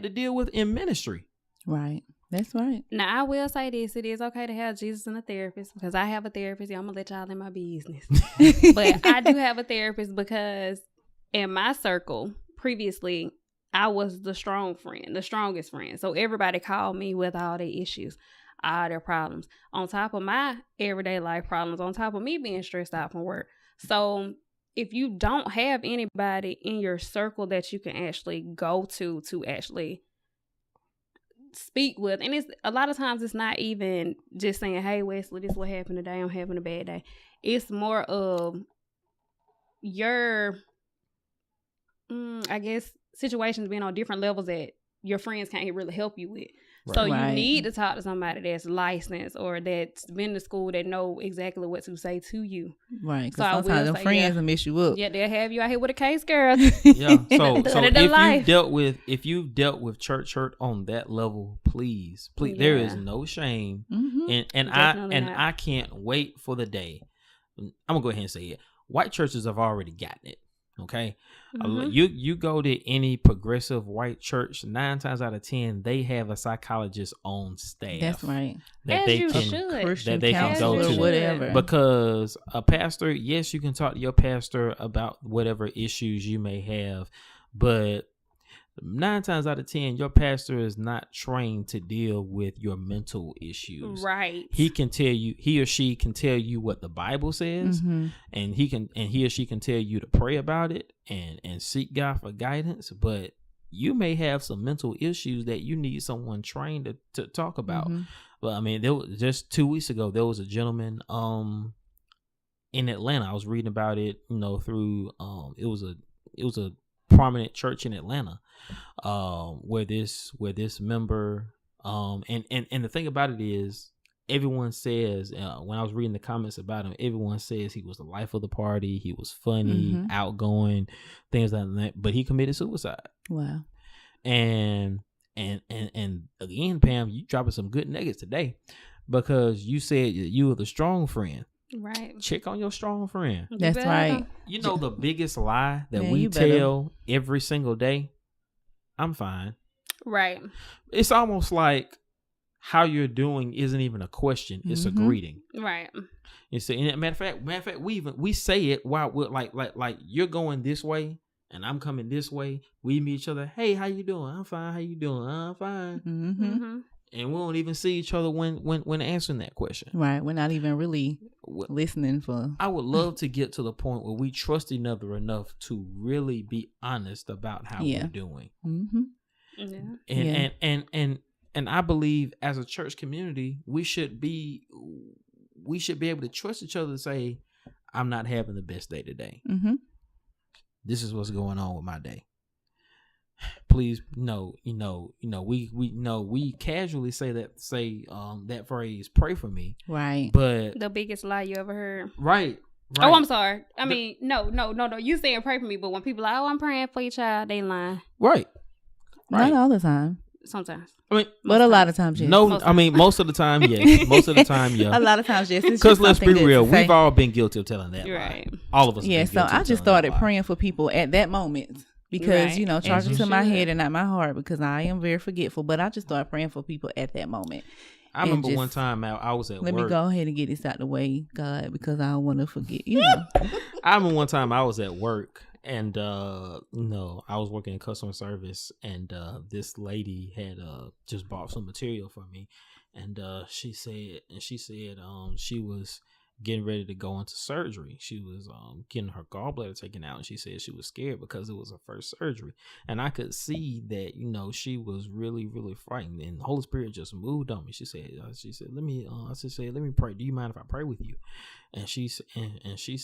to deal with in ministry. Right. That's right. Now I will say this: it is okay to have Jesus and a therapist, because I have a therapist. I'm gonna let y'all in my business, but I do have a therapist because in my circle previously, I was the strongest friend. So everybody called me with all their issues, all their problems, on top of my everyday life problems, on top of me being stressed out from work. So if you don't have anybody in your circle that you can actually go to actually speak with, and it's a lot of times it's not even just saying, hey Wesley, this is what happened today, I'm having a bad day. It's more of your I guess situations being on different levels that your friends can't really help you with. Right. So you Right. need to talk to somebody that's licensed or that's been to school that know exactly what to say to you. Right. Because So I will sometimes them say, friends yeah. will mess you up. Yeah, they'll have you out here with a case, girl. Yeah. So Other than life. if you've dealt with church hurt on that level, please, there is Yeah. no shame. Mm-hmm. Definitely not. I can't wait for the day. I'm gonna go ahead and say it. White churches have already gotten it. Okay. Mhm. You go to any progressive white church, 9 times out of 10, they have a psychologist on staff. That's right. That As they you can should. Christian they can go counselor, to. whatever. Because a pastor, yes, you can talk to your pastor about whatever issues you may have, but 9 times out of 10, your pastor is not trained to deal with your mental issues. Right. He or she can tell you what the Bible says, Mhm. and he or she can tell you to pray about it and seek God for guidance. But you may have some mental issues that you need someone trained to talk about. Mhm. But I mean, just 2 weeks ago, there was a gentleman in Atlanta. I was reading about it, through it was a prominent church in Atlanta, where this member, and the thing about it is, everyone says, when I was reading the comments about him, everyone says he was the life of the party, he was funny, Mhm. outgoing, things like that, but he committed suicide. Wow. And again, Pam, you dropping some good nuggets today, because you said you were the strong friend. Right. Check on your strong friend. You That's better. right. You know the biggest lie that Man, we you better. tell every single day? I'm fine. Right. It's almost like how you're doing isn't even a question; it's a Mhm. greeting. Right. You see, and matter of fact, we say it while we're like you're going this way and I'm coming this way. We meet each other. Hey, how you doing? I'm fine. How you doing? I'm fine. Mm-hmm. Mm-hmm. And we won't even see each other when answering that question. Right. We're not even really Wh- listening for. I would love to get to the point where we trust each other enough to really be honest about how Yeah. we're doing. Mm-hmm. Yeah. And I believe as a church community, we should be able to trust each other to say, I'm not having the best day today. Mm-hmm. This is what's going on with my day. Please, we casually say that phrase, pray for me. Right. But The biggest lie you ever heard. right. Oh, I'm sorry. I mean, no. You saying pray for me, but when people are like, oh, I'm praying for your child, they lying Right. Not all the time, sometimes. I mean, but a lot of times, yes. no, Most I mean, most of the time, yes. Most of the time, yeah. A lot of times, yes. It's Because just let's be something good real, to say. we've all been guilty of telling that You're lie. right. All of us. have Yeah, been so guilty I of just telling that started lie. praying for people at that moment because, Right. As charging you to my should. head and not my heart, because I am very forgetful. But I just started praying for people at that moment. I and remember just one time I was at Let work. me go ahead and get this out the way, God, because I don't want to forget. I remember one time I was at work, and I was working in customer service, and this lady had just bought some material for me, and she said she was getting ready to go into surgery. She was getting her gallbladder taken out, and she said she was scared because it was her first surgery. And I could see that, she was really, really frightened, and the Holy Spirit just moved on me. She said, let me pray. Do you mind if I pray with you? And she said,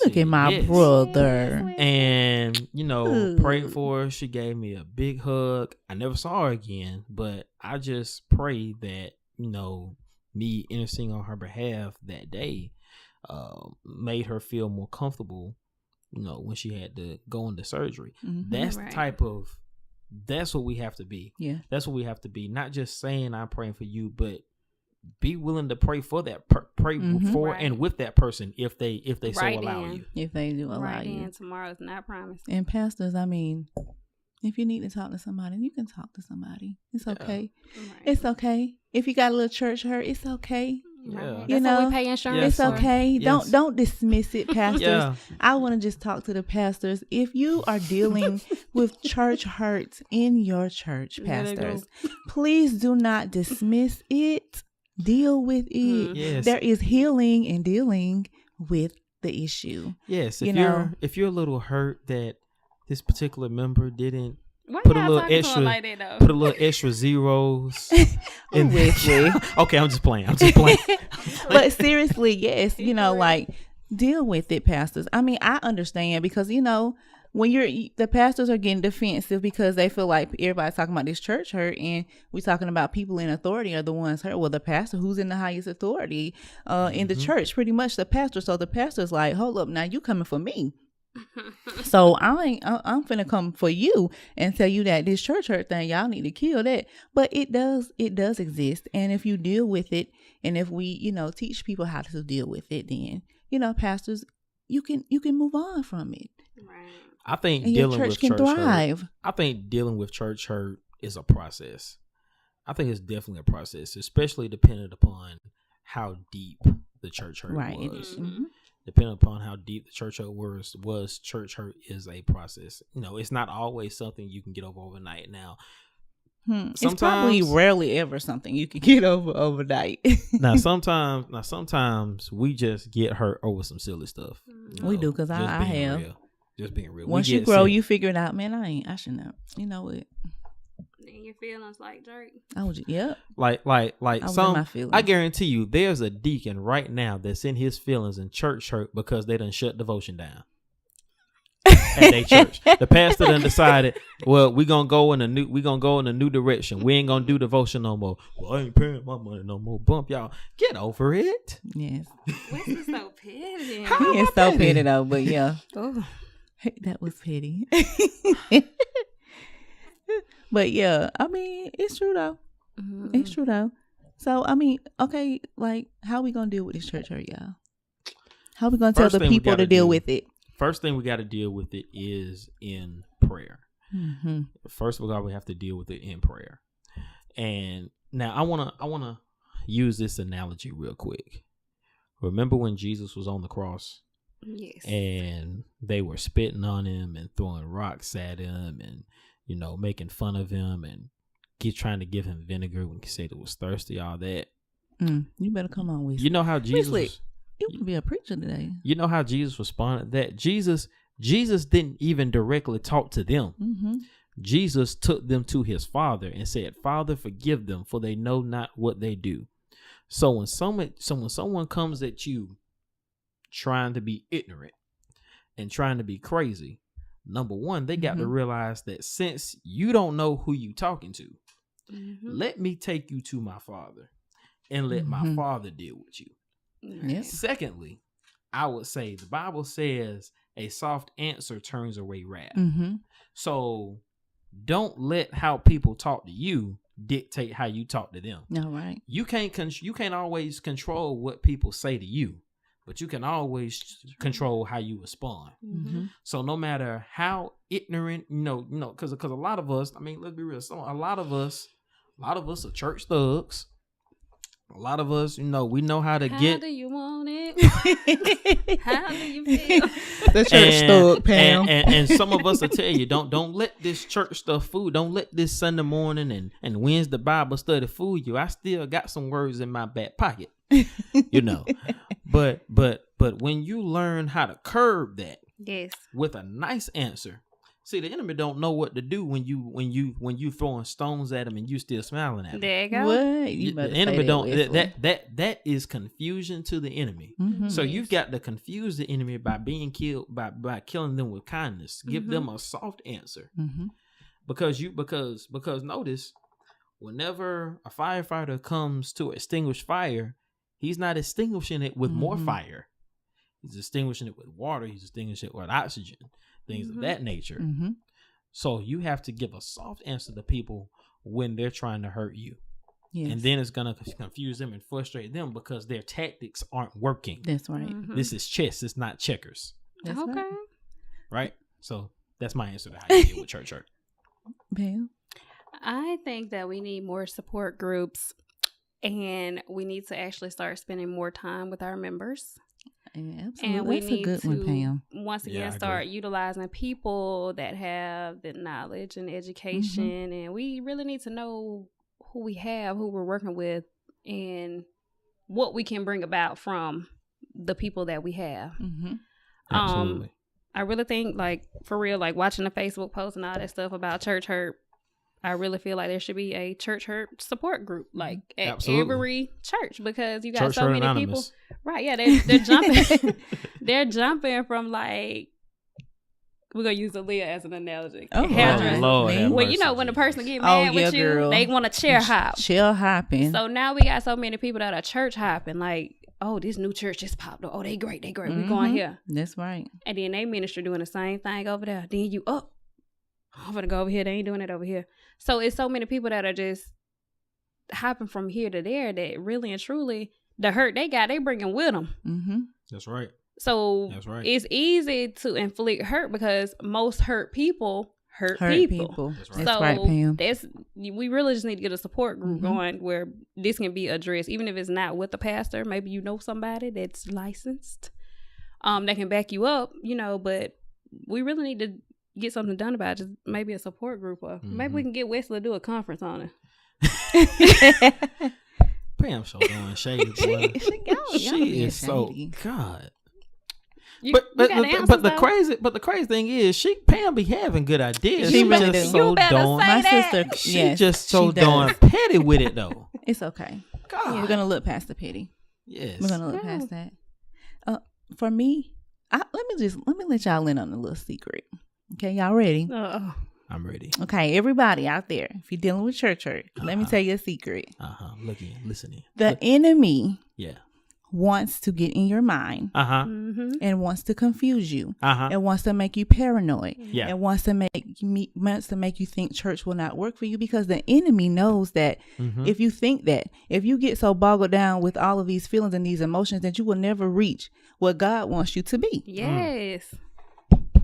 Look at my yes. brother. And Ooh. prayed for her. She gave me a big hug. I never saw her again, but I just prayed that me interceding on her behalf that day made her feel more comfortable when she had to go into surgery. Mhm. That's Right. that's what we have to be. Yeah. That's what we have to be. Not just saying I'm praying for you, but be willing to pray for that pray Mhm. for Right. and with that person if they so Right allow then. you. If they do allow Right you. then, tomorrow's not promised. And pastors, I mean, if you need to talk to somebody, you can talk to somebody. It's Yeah. okay. Right. It's okay. If you got a little church hurt, it's okay. Yeah. Right. You That's what know, we pay insurance Yes, It's sir. for. okay. Yes. Don't dismiss it, pastors. Yeah. I want to just talk to the pastors. If you are dealing with church hurts in your church, There they go. pastors, please do not dismiss it. Deal with it. Mhm. Yes. There is healing in dealing with the issue. Yes. you If know. if you're a little hurt that this particular member didn't Why Put a y'all little talking to extra- her like that, though? put a little extra zeros in Wesley. Okay, I'm just playing. But seriously, yes, like deal with it, pastors. I mean, I understand because when the pastors are getting defensive because they feel like everybody's talking about this church hurt, and we're talking about people in authority are the ones hurt. Well, the pastor, who's in the highest authority in the church, pretty much the pastor. So the pastor's like, hold up, now you coming for me. So I'm finna come for you and tell you that this church hurt thing, y'all need to kill that. But it does exist, and if you deal with it, and if we teach people how to deal with it, then pastors, you can move on from it. Right. I think and your dealing church with can church hurt, thrive. I think dealing with church hurt is a process. I think it's definitely a process, especially depending upon how deep the church hurt Right. was. Mhm. Depending upon how deep the church hurt was church hurt is a process. You know, it's not always something you can get over overnight. Now, It's probably rarely ever something you can get over overnight. sometimes we just get hurt over some silly stuff. You We know, do, 'cause just I being have. real. Just being real. Once We you get grow, sick. you figure it out. Man, I shouldn't have. You know what? In your feelings like Drake. I was, yep. Like was in some. my feelings. I guarantee you, there's a deacon right now that's in his feelings and church hurt because they done shut devotion down at their church. The pastor done decided, well, we gonna go in a new direction. We ain't gonna do devotion no more. Well, I ain't paying my money no more. Bump y'all. Get over it. Yes. What's this so petty? He is so petty though, but yeah. Oh. That was petty. But yeah, I mean, it's true though. Mhm. It's true though. So I mean, okay, like how we gonna deal with this church hurt, y'all? How we gonna tell First the thing we people to gotta deal do- with it? First thing we got to deal with it is in prayer. Mm-hmm. First of all, we have to deal with it in prayer. And now I wanna use this analogy real quick. Remember when Jesus was on the cross Yes. and they were spitting on him and throwing rocks at him and, you know, making fun of him and trying to give him vinegar when he said it was thirsty, all that. You better come on with You know how Jesus Wesley, was, you can be a preacher today. you know how Jesus responded to that? Jesus didn't even directly talk to them. Mm-hmm. Jesus took them to his Father and said, Father, forgive them, for they know not what they do. So when someone comes at you trying to be ignorant and trying to be crazy, number one, they got to realize that since you don't know who you talking to, let me take you to my Father and let my Father deal with you. Yep. Secondly, I would say the Bible says a soft answer turns away wrath. Mm-hmm. So don't let how people talk to you dictate how you talk to them. All right. You can't always control what people say to you, but you can always control how you respond. Mm-hmm. So no matter how ignorant, because a lot of us, I mean, let's be real. So a lot of us are church thugs. A lot of us, we know how to How get. do you want it? How do you feel? The church thug, Pam. And some of us will tell you, don't let this church stuff fool. Don't let this Sunday morning and Wednesday Bible study fool you. I still got some words in my back pocket, But when you learn how to curb that Yes. with a nice answer, see, the enemy don't know what to do when you throwing stones at him and you still smiling at him. There you go. What? You The better enemy say don't Wesley. that is confusion to the enemy. Mhm. So you've got to confuse the enemy by being killed by killing them with kindness. Give them a soft answer. Mhm. Because notice, whenever a firefighter comes to extinguish fire, he's not extinguishing it with more fire. He's extinguishing it with water. He's extinguishing it with oxygen, things of that nature. Mhm. So you have to give a soft answer to people when they're trying to hurt you. Yes. And then it's going to confuse them and frustrate them because their tactics aren't working. That's right. This is chess. It's not checkers. That's Okay. right. Right? So that's my answer to how you deal with church hurt. Pam. I think that we need more support groups and we need to actually start spending more time with our members. Yeah, absolutely. And we That's need a good to one, Pam. once Yeah, again I start agree. utilizing people that have the knowledge and education, and we really need to know who we have, who we're working with, and what we can bring about from the people that we have. Mm-hmm. Absolutely. I really think, like, for real, like watching the Facebook post and all that stuff about church hurt, I really feel like there should be a church hurt support group, like at Absolutely. every church, because you got Church so Hurt many Anonymous. people. Right? Yeah, they're jumping. They're jumping from, like, we're gonna use Aaliyah as an analogy. Oh, Hairdresser. Lord have Well, mercy, you know, when the person Jesus. get mad Oh, with yeah, you, girl. they want to chair hop. Chill hopping. So now we got so many people that are church hopping, like, oh, this new church just popped up. Oh, they great. We going here. That's right. And then they minister doing the same thing over there. Then you up. I'm gonna go over here. They ain't doing it over here. So it's so many people that are just hopping from here to there that really and truly the hurt they got, they bringing with them. Mm-hmm. That's right. So That's right. it's easy to inflict hurt because most hurt people hurt people. That's right. That's right, Pam. We really just need to get a support group going where this can be addressed, even if it's not with the pastor. Maybe you know somebody that's licensed, that can back you up, but we really need to get something done about it. Just maybe a support group, or maybe we can get Wesley to do a conference on it. Pam so darn shady, boy. She is so God. But the crazy thing is Pam be having good ideas. She She really just do. so You better darn. say My that. sister, She yes, just so she does. darn petty with it though. It's okay. God. We're gonna look past the pity. Yes. We're gonna look past that. For me, let me let y'all in on a little secret. Okay, y'all ready? I'm ready. Okay, everybody out there, if you're dealing with church hurt, let me tell you a secret. Looking, listening. The enemy Yeah. wants to get in your mind and wants to confuse you and wants to make you paranoid and wants to make you think church will not work for you, because the enemy knows that if you think that, if you get so boggled down with all of these feelings and these emotions, that you will never reach what God wants you to be. Yes.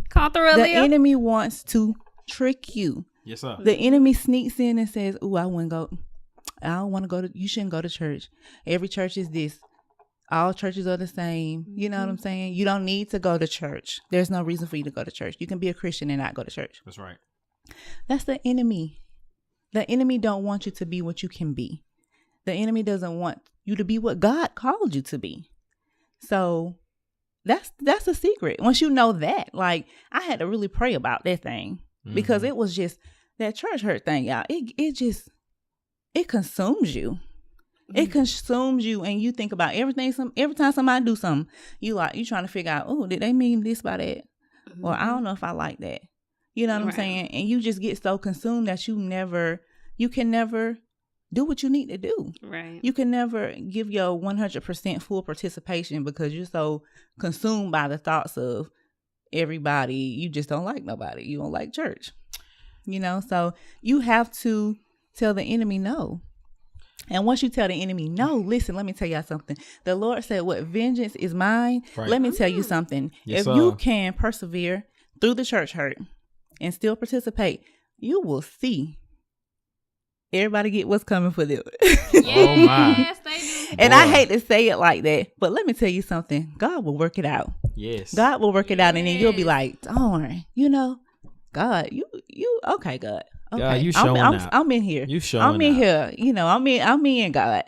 Come through, The Aaliyah. enemy wants to trick you. Yes, sir. The enemy sneaks in and says, "Ooh, I don't want to go to. You shouldn't go to church. Every church is this. All churches are the same. You know what I'm saying? You don't need to go to church. There's no reason for you to go to church. You can be a Christian and not go to church." That's right. That's the enemy. The enemy don't want you to be what you can be. The enemy doesn't want you to be what God called you to be. So that's a secret. Once you know that, like, I had to really pray about that thing, because it was just that church hurt thing, y'all. It consumes you. It consumes you, and you think about everything. Every time somebody do something, you trying to figure out, oh, did they mean this by that? Or I don't know if I like that. You know what I'm saying? And you just get so consumed that you can never do what you need to do. Right. You can never give your 100% full participation, because you're so consumed by the thoughts of everybody. You just don't like nobody. You don't like church. So you have to tell the enemy no. And once you tell the enemy no, listen, let me tell y'all something. The Lord said, what vengeance is mine. Right. Let me tell you something. Yes, if you can persevere through the church hurt and still participate, you will see everybody get what's coming for them. Oh my. Yes, they do. And Boy. I hate to say it like that, but let me tell you something. God will work it out. Yes. God will work it out, and then you'll be like, darn, God, you okay, God. Okay. God, you showing out. I'm in here. You showing I'm in out. here. I'm in God.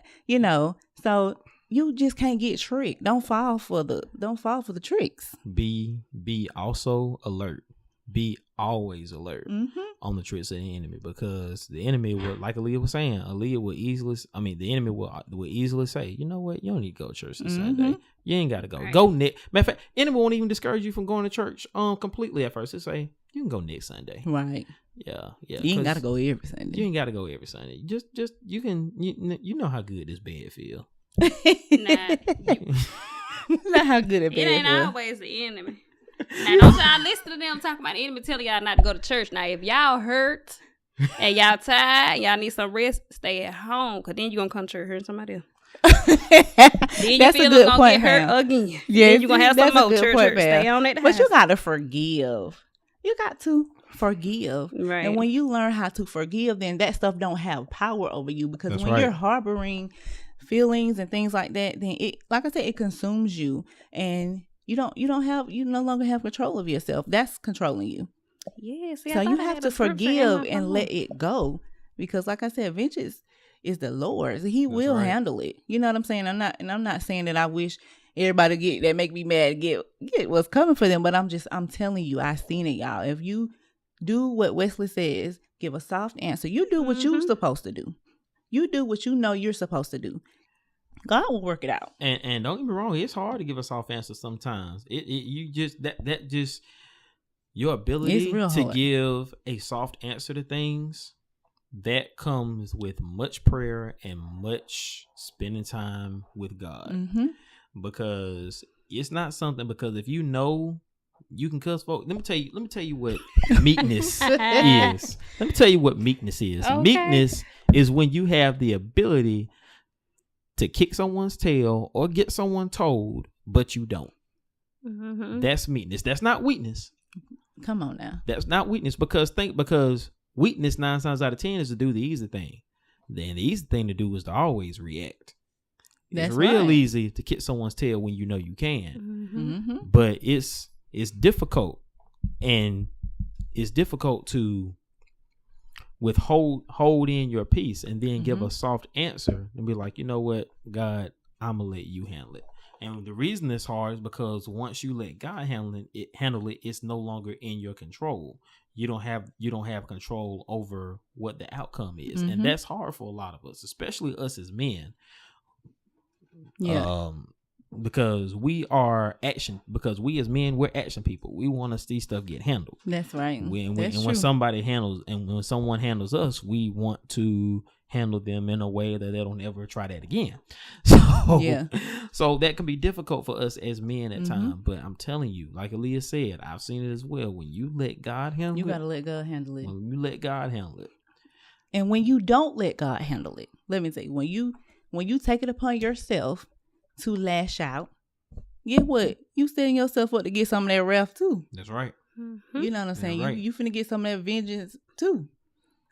So you just can't get tricked. Don't fall for the tricks. Be also alert. Be always alert on the tricks of the enemy, because the enemy will, like Aaliyah was saying, the enemy will easily say, you know what, you don't need to go to church this Sunday. You ain't got to go. Right. Go next. Matter of fact, enemy won't even discourage you from going to church completely at first. They say you can go next Sunday. Right. Yeah. You ain't got to go every Sunday. You ain't got to go every Sunday. Just you can. You know how good this bed feel. Not how good it It ain't feel. always the enemy. Now, don't y'all listen to them talking about the enemy telling y'all not to go to church. Now, if y'all hurt and y'all tired, y'all need some rest, stay at home, because then you're going to come to church hurting somebody else. Then That's your a feelings good gonna point, get hurt Pam. again. Yes, Then you're going to have some that's a more good church point, hurt. Pam. Stay on that But you house. got to forgive. You got to forgive. Right. And when you learn how to forgive, then that stuff don't have power over you, because That's when right. you're harboring feelings and things like that, then it, like I said, it consumes you, and you no longer have control of yourself. That's controlling you. Yeah, see, I So thought you I have had to a scripture in forgive my and phone. let it go, because like I said, vengeance is the Lord's. He will right. handle it. You know what I'm saying? I'm not saying that I wish everybody that make me mad get what's coming for them, but I'm telling you, I seen it, y'all. If you do what Wesley says, give a soft answer. You do what you're supposed to do. You do what you know you're supposed to do. God will work it out. And don't get me wrong, it's hard to give a soft answer sometimes. Your ability It's real to hard. give a soft answer to things, that comes with much prayer and much spending time with God. Mm-hmm. Because it's not something, because if you know you can cuss folk, let me tell you what meekness is. Let me tell you what meekness is. Okay. Meekness is when you have the ability to kick someone's tail or get someone told, but you don't. Mm-hmm. That's meekness. That's not weakness. Come on now. That's not weakness because weakness 9 times out of 10 is to do the easy thing. Then the easy thing to do is to always react. That's it's real right. easy to kick someone's tail when you know you can, Mm-hmm. but it's difficult, and it's difficult to hold in your peace and then give a soft answer and be like, you know what, God, I'm gonna let you handle it. And the reason it's hard is because once you let God handle it, it's no longer in your control. You don't have control over what the outcome is, and that's hard for a lot of us, especially us as men. Yeah. Because we as men, we're action people. We want to see stuff get handled. That's right. When True. when someone handles us, we want to handle them in a way that they don't ever try that again. So that can be difficult for us as men at times. But I'm telling you, like Aaliyah said, I've seen it as well. When you let God handle You it, got to let God handle it. when you let God handle it, And when you don't let God handle it, let me tell you, when you take it upon yourself to lash out, get what? You setting yourself up to get some of that wrath too. that's right. You know what I'm saying? right. You finna get some of that vengeance too.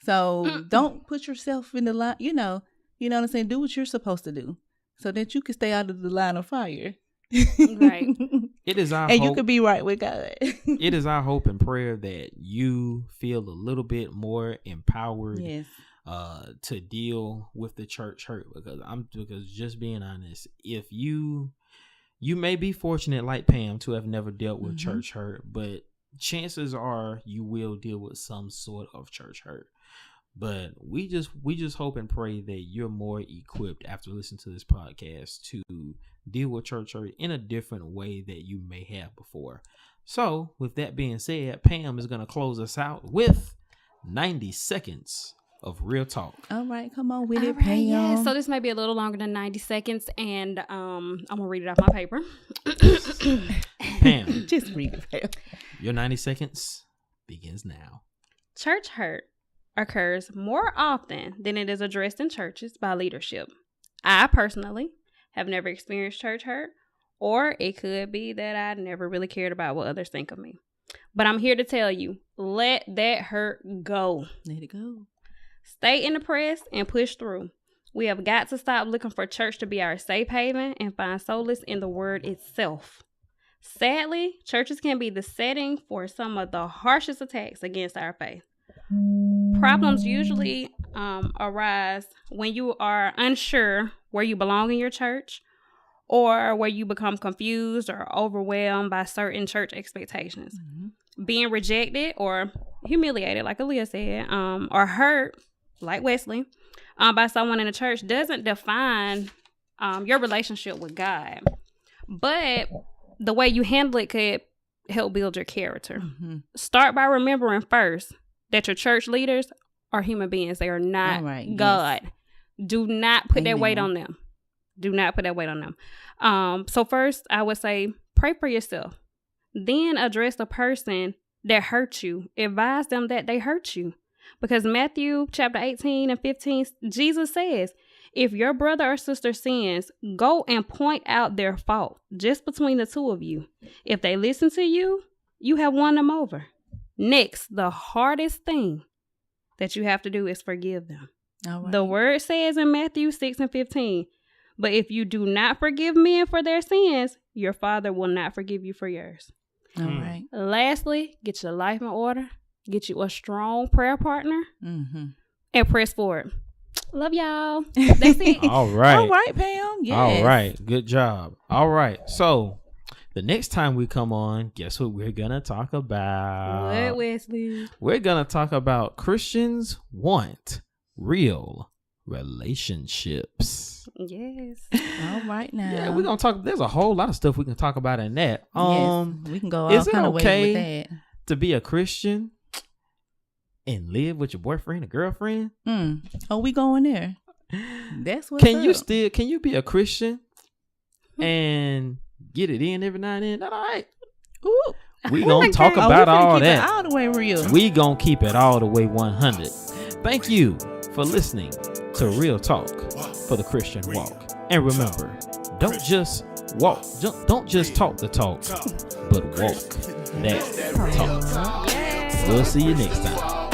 So don't put yourself in the line, you know what I'm saying? Do what you're supposed to do so that you can stay out of the line of fire. Right. It is our And hope. you can be right with God. It is our hope and prayer that you feel a little bit more empowered Yes. to deal with the church hurt, because just being honest, if you may be fortunate like Pam to have never dealt with church hurt, but chances are you will deal with some sort of church hurt. But we just hope and pray that you're more equipped after listening to this podcast to deal with church hurt in a different way that you may have before. So with that being said, Pam is going to close us out with 90 seconds of real talk. All right, come on with All it, right, Pam. yeah. So this may be a little longer than 90 seconds, and I'm gonna read it off my paper. Pam, Just read it, Pam. your 90 seconds begins now. Church hurt occurs more often than it is addressed in churches by leadership. I personally have never experienced church hurt, or it could be that I never really cared about what others think of me. But I'm here to tell you, let that hurt go. Let it go. Stay in the press and push through. We have got to stop looking for church to be our safe haven and find solace in the word itself. Sadly, churches can be the setting for some of the harshest attacks against our faith. Problems usually arise when you are unsure where you belong in your church, or where you become confused or overwhelmed by certain church expectations. Being rejected or humiliated, like Aaliyah said, or hurt, like Wesley, by someone in the church doesn't define your relationship with God. But the way you handle it could help build your character. Start by remembering first that your church leaders are human beings. They are not God. Yes. Do not put that weight on them. Do not put that weight on them. So first, I would say pray for yourself. Then address the person that hurt you. Advise them that they hurt you. Because Matthew chapter 18 and 15, Jesus says, if your brother or sister sins, go and point out their fault just between the two of you. If they listen to you, you have won them over. Next, the hardest thing that you have to do is forgive them. All right. The word says in Matthew 6 and 15, but if you do not forgive men for their sins, your Father will not forgive you for yours. All right. Lastly, get your life in order. Get you a strong prayer partner. And press forward. Love y'all. That's it. All right. All right, Pam. Yes. All right. Good job. All right. So the next time we come on, guess what we're going to talk about? What, Wesley? We're going to talk about Christians want real relationships. Yes. All right now. Yeah, we're going to talk. There's a whole lot of stuff we can talk about in that. Yes, we can go all is it kind of okay ways with that. To be a Christian and live with your boyfriend or girlfriend? Oh, we going there. That's what. Can you be a Christian and get it in every now and then? All right. Ooh. We gonna talk about all that. It all the way real. We gonna keep it all the way 100. Thank you for listening to Real Talk for the Christian Walk. And remember, don't just walk. Don't just talk the talk, but walk that talk. We'll see you next time.